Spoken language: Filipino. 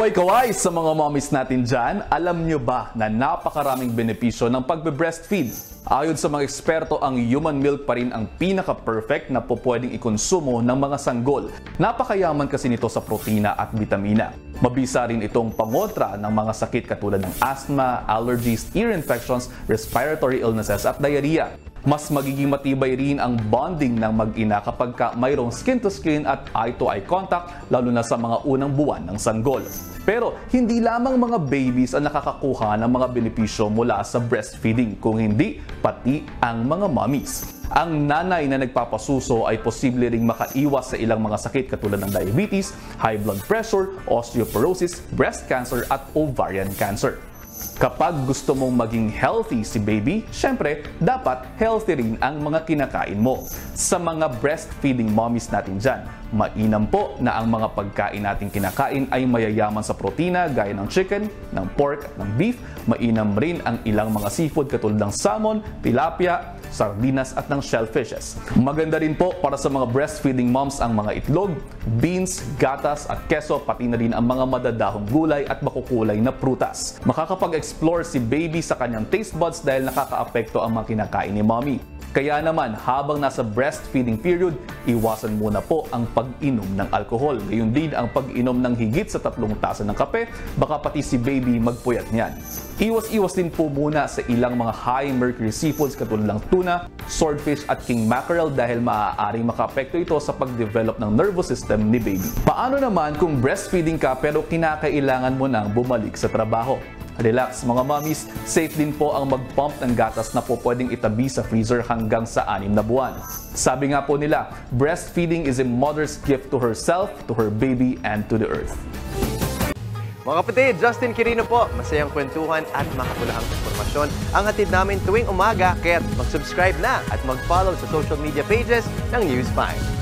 Kaway-kaway sa mga mommies natin dyan, alam nyo ba na napakaraming benepisyo ng pagbe-breastfeed? Ayon sa mga eksperto, ang human milk pa rin ang pinaka-perfect na pwedeng ikonsumo ng mga sanggol. Napakayaman kasi nito sa protina at vitamina. Mabisa rin itong pangontra ng mga sakit katulad ng asthma, allergies, ear infections, respiratory illnesses at diarrhea. Mas magiging matibay rin ang bonding ng mag-ina kapag mayroong skin-to-skin at eye-to-eye contact, lalo na sa mga unang buwan ng sanggol. Pero hindi lamang mga babies ang nakakakuha ng mga benepisyo mula sa breastfeeding, kung hindi pati ang mga mommies. Ang nanay na nagpapasuso ay posible ring makaiwas sa ilang mga sakit katulad ng diabetes, high blood pressure, osteoporosis, breast cancer at ovarian cancer. Kapag gusto mong maging healthy si baby, syempre, dapat healthy rin ang mga kinakain mo. Sa mga breastfeeding mommies natin dyan, mainam po na ang mga pagkain natin kinakain ay mayayaman sa protina gaya ng chicken, ng pork, ng beef. Mainam rin ang ilang mga seafood katulad ng salmon, tilapia, sardinas at ng shellfishes. Maganda rin po para sa mga breastfeeding moms ang mga itlog, beans, gatas at keso, pati na rin ang mga madadahong gulay at makukulay na prutas. Makakapag-explore si baby sa kanyang taste buds dahil nakakaapekto ang mga kinakain ni mommy. Kaya naman, habang nasa breastfeeding period, iwasan muna po ang pag-inom ng alcohol. Gayon din ang pag-inom ng higit sa 3 tasa ng kape, baka pati si baby magpuyat niyan. Iwas-iwas din po muna sa ilang mga high mercury seafoods katulad ng tuna, swordfish at king mackerel dahil maaaring makaapekto ito sa pag-develop ng nervous system ni baby. Paano naman kung breastfeeding ka pero kinakailangan mo nang bumalik sa trabaho? Relax mga mommies, safe din po ang mag-pump ng gatas na po pwedeng itabi sa freezer hanggang sa 6 na buwan. Sabi nga po nila, breastfeeding is a mother's gift to herself, to her baby, and to the earth. Mga kapatid, Justin Quirino po. Masayang kwentuhan at makapulahang informasyon ang hatid namin tuwing umaga. Kaya mag-subscribe na at mag-follow sa social media pages ng News 5.